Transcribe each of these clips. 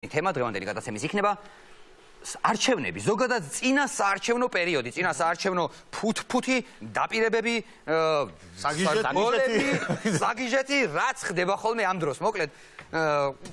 თემა დღევანდელი გადაცემის იქნება არჩევნები, ზოგადად წინა საარჩევნო პერიოდი, წინა საარჩევნო ფუთფუთი, დაპირებები, საგიჟეთი, რაც ხდება ხოლმე ამ დროს. მოკლედ,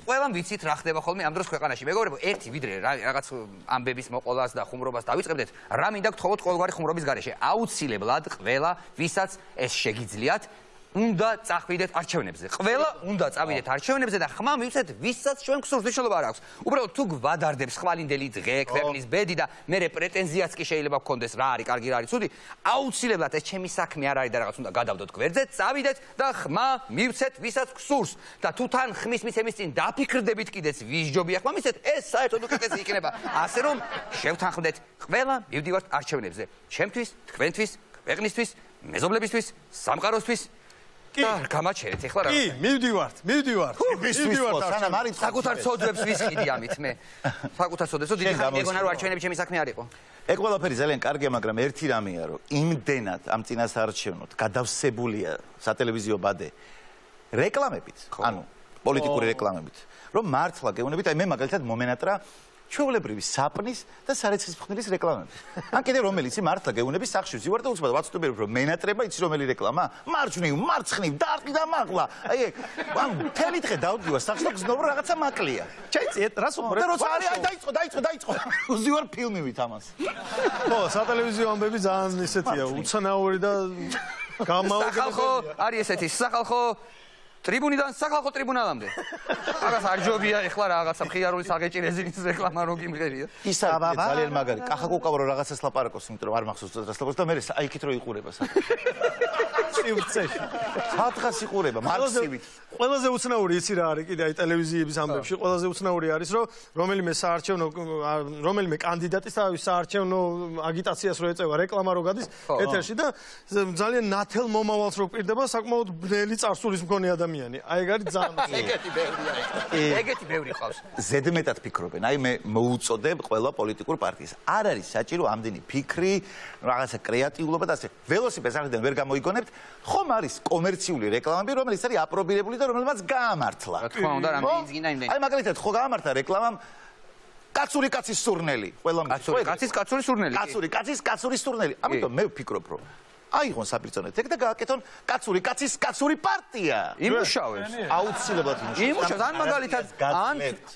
ყველამ ვიცით რა ხდება ხოლმე ამ დროს ქვეყანაში. მეგობრებო, ერთი ვიდრე რაღაც ამბების მოყოლას და ხუმრობას დავიწყებდეთ, რა მინდა გთხოვოთ ყოველგვარი ხუმრობის გარეშე. აუცილებლად ყველა, ვისაც ეს შეგიძლიათ, უნდა წახვიდეთ არჩევნებზე. ყველა უნდა წავიდეთ არჩევნებზე და ხმა მივცეთ, ვისაც ჩვენ გსურს, მნიშვნელობა არ აქვს. უბრალოდ თუ გვადარდებს ხვალინდელი დღე, ქვეყნის ბედი და მერე პრეტენზიაც კი შეიძლება გქონდეს, რა არის კარგი, რა არის ცუდი, აუცილებლად ეს ჩემი საქმე არ არის და რაღაც უნდა გადავდოთ გვერდზე, წავიდეთ და ხმა მივცეთ, ვისაც გსურს. და თუ თან ხმის მიცემის წინ დაფიქრდებით კიდეც, ვის ჯობია ხმა მიცეთ, ეს საერთოდ უკეთესი იქნება. ასე რომ შევთანხმდეთ, ყველა მივდივართ არჩევნებზე. ჩემთვის, თქვენთვის, ქვეყნისთვის, მეზობლებისთვის, სამყაროსთვის გამაჩერეთ ეხლა რა. კი, მივდივართ. სანამ არის საკუთარ ცოდვებს ვისყიდი ამით მე. საკუთარ ცოდვებს, დიდი ხანი მეგონა რომ არჩევნები ჩემი საქმე არ იყო. ეგ ყველაფერი ძალიან კარგია, მაგრამ ერთი რამეა, რომ იმდენად ამ წინასაარჩევნოდ გადავსებულია სატელევიზიო ბადე რეკლამებით, ანუ პოლიტიკური რეკლამებით, რომ მართლა გეუბნებით, აი მე მაგალითად მომენატრა ჩვეულებრივი საპნის და სარეცხისმხნელის რეკლამები. ან კიდე რომელიც მართლა გეუბნები სახში ვზივარ და უცბად ვაცნობები რომ მენატრება იცი რომელი რეკლამა? მარჯვნივ, მარცხნივ, დარტყი და მაღლა. აი ეგ, ამ მთელი დღე დავდივარ სახში და გზნობ რაღაცა მაკლია. ჩაიწიეთ, რას უყურებ? და როცა არის, დაიწყო. ვზივარ ფილმივით ამას. ხო, სატელევიზიო ამბები ძალიან ისეთია, უცნაური და გამაოგებული. სახალხო არის ესეთი, სახალხო ტრიბუნიდან სახალხო ტრიბუნალამდე. რაღაც არ ჯობია ეხლა რაღაცა მხიარული საგეჭი რეზინის რეკლამა რო გიმღერია. ის არის ძალიან მაგარი. კახა კუკავ რო რაღაცას ლაპარაკობს, იმიტომ რომ არ მახსოვს რას ლაპარაკობს და მე აი იქით რო იყურება ცივცეში. სათხას იყურება მარქსივით. ყველაზე უცნაური იცი რა არის კიდე აი ტელევიზიების ამბებში, ყველაზე უცნაური არის რომ რომელიმე კანდიდატის თავის საარჩევნო აგიტაციას რო ეწევა, რეკლამა რო გადის ეთერში და ძალიან ნათელ მომავალს რო გვირდება საკმაოდ ბნელი წარსულის მქონე ადამიანი. აი ეგ არის ძალიან ეგეთი ბევრი ყავს. ზედმეტად ფიქრობენ. აი მე მოუწოდებ ყველა პოლიტიკურ პარტიას. არ არის საჭირო ამდენი ფიქრი, რაღაცა კრეატიულობა და ასე. ველოსიპედს აღიდან ვერ გამოიგონებთ, ხომ არის კომერციული რეკლამები, რომელიც არის აპრობირებული და რომელმაც გაამართლა. რა თქმა უნდა, რამდენი ძგინდა იმდენი. აი მაგალითად ხო გაამართლა რეკლამამ კაცური კაცის სურნელი. ყველა კაცური კაცის კაცური სურნელი. კაცური კაცის კაცური სურნელი. ამიტომ მე ვფიქრობ რომ აიღონ საპირწონეთ ეგ და გააკეთონ კაცური კაცის კაცური პარტია. იმუშავებს. აუცილებლად იმუშავებს. ან მაგალითად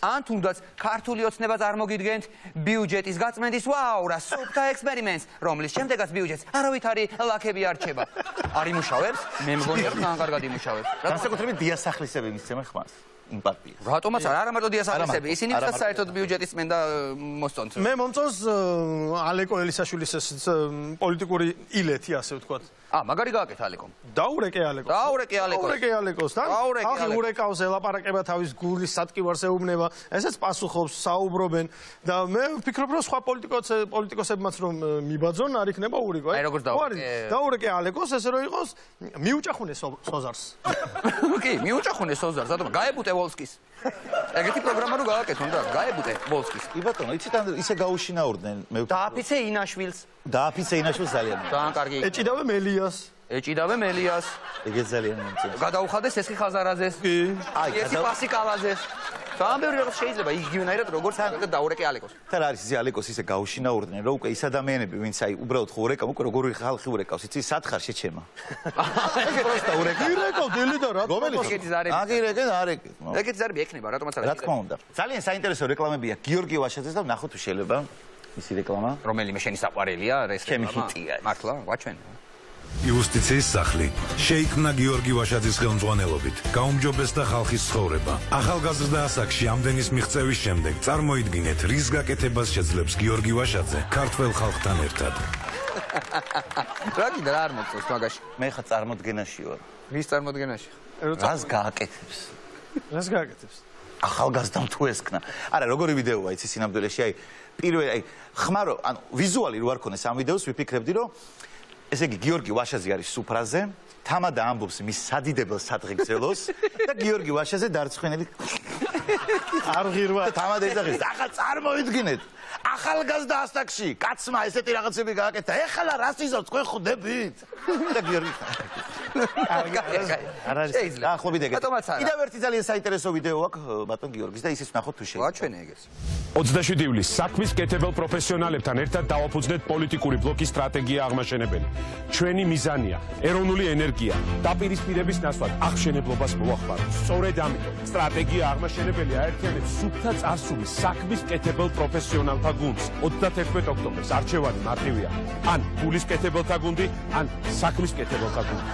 ან თუნდაც ქართული ოცნება წარმოგიდგენთ ბიუჯეტის გაწმენდის ვაუ რა სუფთა ექსპერიმენტს, რომლის შემდეგაც ბიუჯეტს არავითარი ლაქები არ რჩება. არ იმუშავებს? მე მგონია რომ ძალიან კარგად იმუშავებს. განსაკუთრებით დიასახლისები მისცემენ ხმას. იმ პარტიას. რატომაც არა მარტო დიასახლისები, ისინი ვისაც საერთოდ ბიუჯეტის წმენდა მოსწონთ. მე მომწონს ალეკო ელისაშვილის ეს პოლიტიკური ილეთი, ასე ვთქვათ. მაგარი გააკეთა ალეკომ. დაურეკე ალეკოს. ხალხი ურეკავს, ელაპარაკება თავის გულის სატკივარს ეუბნება, ესეც პასუხობს, საუბრობენ და მე ვფიქრობ რომ სხვა პოლიტიკოსებმაც რომ მიბაძონ, არ იქნება ურიგო. აი როგორც დაურეკე ალეკოს, ესე რომ იყოს მიუჭახუნე სოზარს. კი, მიუჭახუნე სოზარს, რატომ გაებუტე ვოლსკის. ეგეთი პროგრამა რო გააკეთონ და გაებუტე ვოლსკის. კი ბატონო, იცით ან ისე გაუშინაურდნენ მე. დააფიცე ინაშვილს. დააფიცე ინაშვილს ძალიან. ძალიან კარგი. ეჭიდავე მელიას. ეგეც ძალიან მომწონს. გადაუხადე სესხი ხაზარაძეს. კი. აი, ერთი პასი კალაძეს. ძალიან ბევრი რაღაც შეიძლება იგივენაირად როგორც დაურეკე ალეკოს. და რა არის ისე ალეკოს ისე გაუშინაურდნენ რომ უკვე ის ადამიანები ვინც აი უბრალოდ ხო ურეკავ, უკვე როგორი ხალხი ურეკავს, იცი სათხარ შეჩემა. ეგ პროსტა ურეკავ. ირეკავ დელი და რა. აგირეკე და არეკე. ეგეთი ზარები ექნება, რატომაც არა. რა თქმა უნდა. ძალიან საინტერესო რეკლამებია გიორგი ვაშაძეს და ვნახოთ თუ შეიძლება ისი რეკლამა. რომელიმე შენი საყვარელია, ეს ჩემი ჰიტია. მართლა, ვაჩვენ. იუსტიციის სახლი შეიქმნა გიორგი ვაშაძის ხელმძღვანელობით. გაუმჯობესდა ხალხის ცხოვრება. ახალგაზრდა ასაკში ამდენის მიღწევის შემდეგ წარმოიდგინეთ, რის გაკეთებას შეძლებს გიორგი ვაშაძე ქართველ ხალხთან ერთად. რა კიდე რა არ მოწონს მაგაში? მე ხა წარმოდგენაში ვარ. ვის წარმოდგენაში? რას გააკეთებს? რას გააკეთებს? ახალგაზრდამ თუ ესკნა. არა, როგორი ვიდეოა იცი სინამდვილეში, აი პირველი აი ხმარო, ანუ ვიზუალი რო არ ქონეს ამ ვიდეოს, ვიფიქრებდი რომ ესე იგი გიორგი ვაშაძე არის სუფრაზე, თამადა ამბობს მის სადიდებელ სადღეგრძელოს და გიორგი ვაშაძე დარწმუნებული არ ღირვა. თამადა ეძახის, ახლა წარმოიდგინეთ, ახალგაზრდა ასაკში კაცმა ესეთი რაღაცები გააკეთა, ეხლა რას იზავს თქვენ ხვდებით? და გიორგი არ არის. შეიძლება. დაახლოებით ეგეთი. ბატონმაც არა. კიდევ ერთი ძალიან საინტერესო ვიდეო აქვს ბატონ გიორგის და ისიც ვნახოთ თუ შეიძლება. ვაჩვენე ეგეს. 27 ივლისს საქმის კეთებელ პროფესიონალებთან ერთად დავაფუძნეთ პოლიტიკური ბლოკის სტრატეგია აღმაშენებელი. ჩვენი მიზანია ეროვნული ენერგია დაპირისპირების ნაცვლად აღმშენებლობას მოახმაროთ. სწორედ ამიტომ სტრატეგია აღმაშენებელი აერთიანებს სუფთა წარსულის საქმის კეთებელ პროფესიონალთა გუნდს. 31 ოქტომბერს არჩევანი მარტივია. ან გულის კეთებელთა გუნდი, ან საქმის კეთებელთა გუნდი.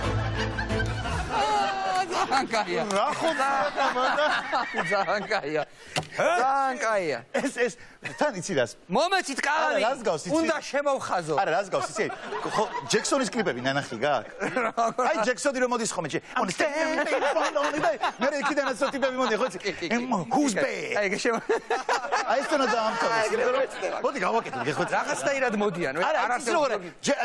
ანკაია. რა ხოთა ძალიან კაია. ძალიან კაია. ეს თან იცი რას? მომეცით კალანი. რას გავს იცი? უნდა შემოვხაზო. არა, რას გავს იცი? ხო, ჯექსონის კლიპები ნანახი გაქვს? აი ჯექსონი რომ მოდის ხომ on მე იქიდანაც ტიპები მოდი ხო იცი? who's back? აი ეგ შემო. აი ეს თონა დაამთავრეს. მოდი გავაკეთე ხო? რაღაცნაირად მოდიან. არა,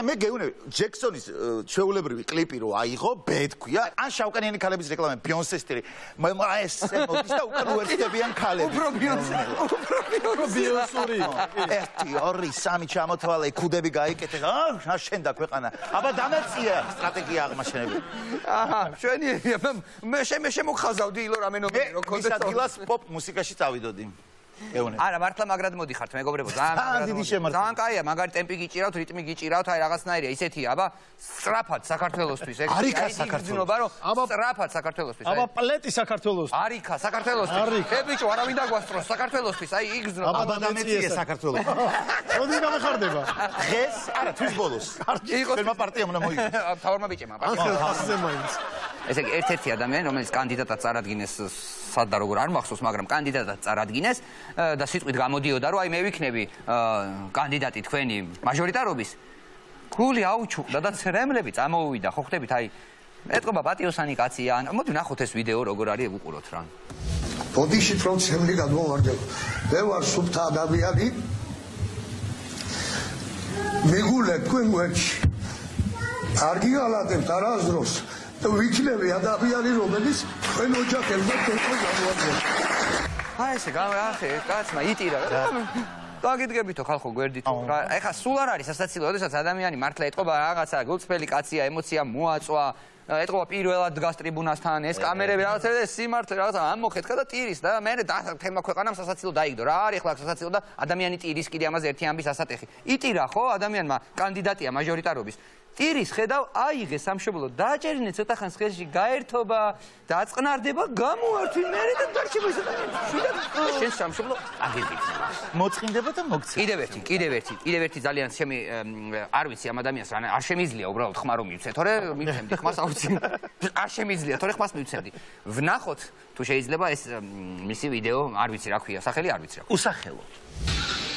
მე გეუნები ჯექსონის ჩვეულებრივი კლიპი რო აიღო, bad ქვია. ან შავკანიანი ქალების რეკლამები, Beyonce სტილი. ეს მოდის და უკან უერთდებიან ქალები. უფრო Beyonce. ბიოსური. 1 2 3 ჩამოთვალე, ქუდები გაიკეთე. აა, შენდა ქვეყანა. აბა დამეწია სტრატეგია აღმაშენებელი. აჰა, შვენიერია. მე შემოგხაზავდი ილო რამენობი რო მის ადგილას პოპ მუსიკაში წავიდოდი. ეუნე. არა, მართლა მაგრად მოდიხართ, მეგობრებო, ძალიან ძალიან დიდი შემართება. ძალიან კაია, მაგარი ტემპი გიჭირავთ, რიტმი გიჭირავთ, აი რაღაცნაირია, ისეთია, აბა, სწრაფად საქართველოსთვის, ეგ არიქა საქართველოს. სწრაფად საქართველოსთვის, აბა პლეტი საქართველოს. არიქა საქართველოსთვის. ბიჭო, არავინ დაგვასწროს საქართველოსთვის, აი იგზნო. აბა დამეწია საქართველოს. მოდი გამეხარდება. დღეს, არა, თვის ბოლოს. ჩვენმა პარტიამ უნდა მოიგოს. თავარმა ბიჭებმა. ახალზე მაინც. ესე იგი, ერთ-ერთი ადამიანი, რომელიც კანდიდატად წარადგინეს სადა როგორ არ მახსოვს, მაგრამ კანდიდატად წარადგინეს და სიტყვით გამოდიოდა, რომ აი მე ვიქნები კანდიდატი თქვენი მაჟორიტარობის. გული აუჩუყდა და ცრემლები წამოუვიდა, ხო ხდებით, აი ეთყობა პატიოსანი კაცია. მოდი ვნახოთ ეს ვიდეო როგორ არის, უყუროთ რა. ბოდიშით რომ ცემლი გადმოვარდება. მე ვარ სუფთა ადამიანი. მიგულე თქვენ ვერჩი. არ გიალატებთ არასდროს. ვიქნები ადამიანი, რომელიც თქვენ ოჯახებთან თვითონ გამოაცხადებს. აი ესე გამახე, კაცმა იტირა. დაგიდგებითო ხალხო გვერდითო. ეხა სულ არ არის სასაცილო, როდესაც ადამიანი მართლა ეთყობა რაღაცა, გულწრფელი კაცია, ემოცია მოაწვა, ეთყობა პირველად დგას ტრიბუნასთან, ეს კამერები რაღაცა და სიმართლე რაღაცა ამოხეთქა და ტირის და მე თემა ქვეყანამ სასაცილო დაიგდო. რა არის ახლა სასაცილო და ადამიანი ტირის კიდე ამაზე ერთი ამბის ასატეხი. იტირა ხო ადამიანმა კანდიდატია მაჟორიტარობის. ტირის ხედავ აიღე სამშობლო დააჭერინე ცოტა ხანს ხელში გაერთობა დაწყნარდება გამოართვი მერე და დარჩება ის ადამიანი შენ სამშობლო აგებინება მოწყინდება და მოგცემ. კიდევ ერთი ძალიან შემი არ ვიცი ამ ადამიანს არ შემიძლია უბრალოდ ხმა რომ მივცე თორე მივცემდი ხმას აუცილებლად არ შემიძლია თორე ხმას მივცემდი ვნახოთ თუ შეიძლება ეს მისი ვიდეო არ ვიცი რა ქვია სახელი არ ვიცი რა უსახელო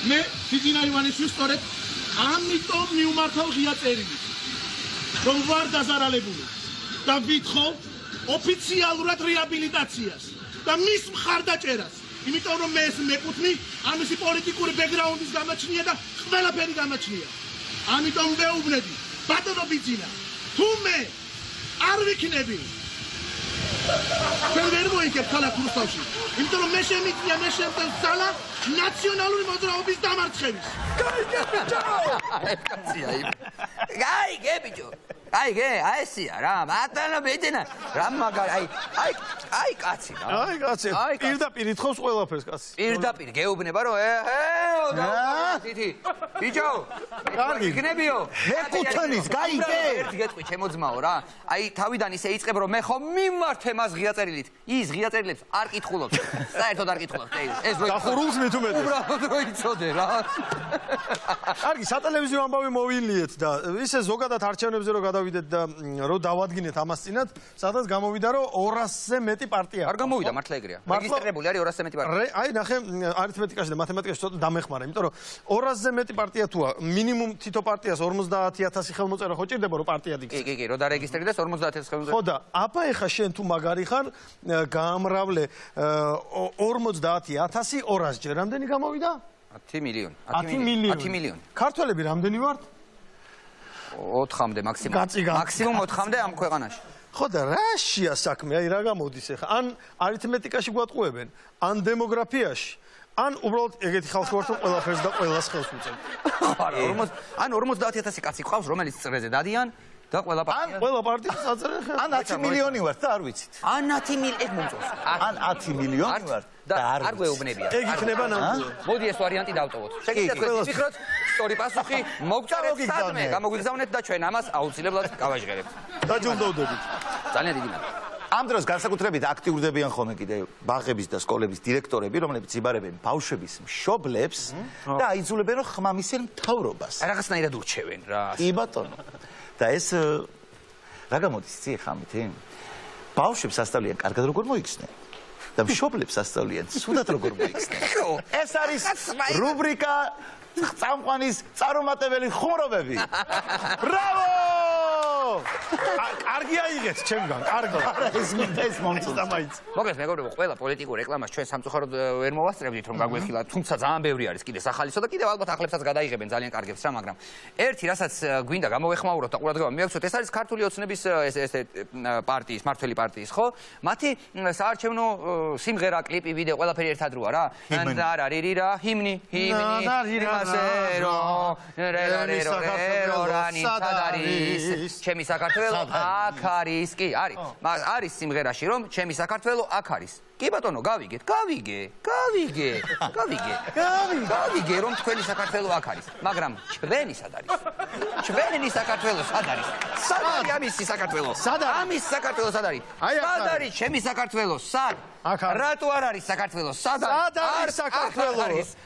მე ფიგინა ივანიშვილს სწორედ ამიტომ მიუმართავ ღია წერილით რომ ვარ დაზარალებული და ვითხოვ ოფიციალურად რეაბილიტაციას და მის მხარდაჭერას იმიტომ რომ მე ეს მეკუთვნი ამისი პოლიტიკური ბექგრაუნდის გამაჩნია და ყველაფერი გამაჩნია ამიტომ ვეუბნები ბატონო ბიძინა თუ მე არ ვიქნები ჩვენ ვერ მოიგებ ქალაქ რუსთავში იმიტომ რომ მე შემიძლია მე შემწევ ძალა ნაციონალური მოძრაობის დამარცხების გაიგე ბიჭო აიგე აესია რა ბატონო ბიძინა რა მაგარი აი კაცი რა აი კაცი პირდაპირ ითხოვს ყველაფერს კაცი პირდაპირ გეუბნება რომ ეჰეო და ბიჭო კარგი იქნებიო მეკუთვნის გაიგე ერთი გეტყვი ჩემო ძმაო რა აი თავიდან ისე იწყებ რომ მე ხომ მიმართე მას ღია წერილით ის ღია წერილებს არ კითხულობს საერთოდ არ კითხულობს ეს რო დახურულს მით უმეტეს უბრალოდ რო იცოდე რა კარგი სატელევიზიო ამბავი მოვილიეთ და ისე ზოგადად არჩევნებზე რო გადავიდეთ და რო დავადგინეთ ამას წინათ სადაც გამოვიდა რომ 200-ზე მეტი პარტია არ გამოვიდა მართლა ეგრეა რეგისტრირებული არის 200-ზე მეტი პარტია აი ნახე არითმეტიკაში და მათემატიკაში ცოტა დამეხმარა იმიტომ რომ 200-ზე მეტი პარტია თუა მინიმუმ თითო პარტიას 50000 ხელმოწერა ხო ჭირდება რომ პარტია დიქცეს კი რო დარეგისტრირდეს 50000 ხელმოწერა ხო და აბა ეხა შენ თუ მაგარი ხარ გაამრავლე 50000 200 ჯერ რამდენი გამოვიდა 10 მილიონი 10 მილიონი ქართველები რამდენი ვართ 4-მდე მაქსიმუმ 4-მდე ამ ქვეყანაში ხო და რაშია საქმე აი რა გამოდის ეხა ან არითმეტიკაში გვატყუებენ ან დემოგრაფიაში ან უბრალოდ ეგეთი ხალხი ვართ რომ ყველაფერს და ყველას ხელს უწევთ ან 50000 კაცი ყავს რომელიც წრეზე დადიან და ყველა პარტია ყველა პარტიის საწერე ან 10 მილიონი ვართ და არ ვიცით. ან 10 მილიონი მომწონს. ან 10 მილიონი ვართ და და არ გვეუბნებია. ეგ იქნება ნამდვილად. მოდი ეს ვარიანტი დავტოვოთ. შეგიძლიათ ვიფიქროთ სწორი პასუხი, მოგწერეთ სადმე, გამოგვიგზავნეთ და ჩვენ ამას აუცილებლად გავაჟღერებთ. დაჯილდოვდებით. ძალიან დიდი მადლობა. ამ დროს განსაკუთრებით აქტიურდებიან ხოლმე კიდე ბაღების და სკოლების დირექტორები, რომლებიც იბარებენ ბავშვების მშობლებს და აიძულებენ რომ ხმამისენ მთავრობას. რაღაცნაირად ურჩევენ რა. კი ბატონო. და ეს რა გამოდის იცი ხა ამითი? ბავშვებს ასწავლიან კარგად როგორ მოიქცნენ და მშობლებს ასწავლიან სუდად როგორ მოიქცნენ. ეს არის რუბრიკა წამყვანის წარუმატებელი ხუმრობები. ბრავო! კარგი აიღეთ ჩემგან, კარგი. ეს მომწონს. მოკლედ მეგობრებო, ყველა პოლიტიკურ რეკლამას ჩვენ სამწუხაროდ ვერ მოვასწრებდით რომ გაგვეხილა, თუმცა ძალიან ბევრი არის კიდე სახალისო და კიდევ ალბათ ახლებსაც გადაიღებენ ძალიან კარგებს რა, მაგრამ ერთი რასაც გვინდა გამოვეხმაუროთ და ყურადღება მიაქცევთ, ეს არის ქართული ოცნების ეს პარტიის, მართველი პარტიის, ხო? მათი საარჩევნო სიმღერა, კლიპი, ვიდეო, ყველაფერი ერთად როა რა. რა, ჰიმნი. ჩემი საქართველო აქ არის, კი, არის. არის სიმღერაში რომ ჩემი საქართველო აქ არის. კი ბატონო, გავიგეთ რომ თქვენი საქართველო აქ არის, მაგრამ ჩვენი სად არის? ჩვენი საქართველო სად არის? სად არის ამისი საქართველო? ამის საქართველო სად არის? სად არის ჩემი საქართველო? სად? რატო არ არის საქართველო? სად არის საქართველო?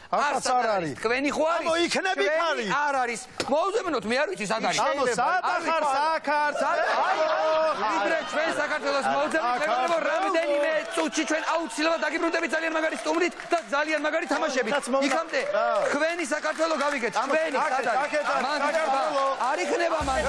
არც არ არის. თქვენი ხო არის? ამო იქნებით არის. არ არის. მოუზმენოთ, მე არ ვიცი სად არის. ამო სად ახარ ვიდრე ჩვენ საქართველოს მოუზმენთ, მეგობრებო, რამდენიმე წუთში ჩვენ აუცილებლად დაგიბრუნდებით ძალიან მაგარი სტუმრით და ძალიან მაგარი თამაშებით. იქამდე თქვენი საქართველო გავიგეთ. თქვენი სად არის? არ იქნება მან.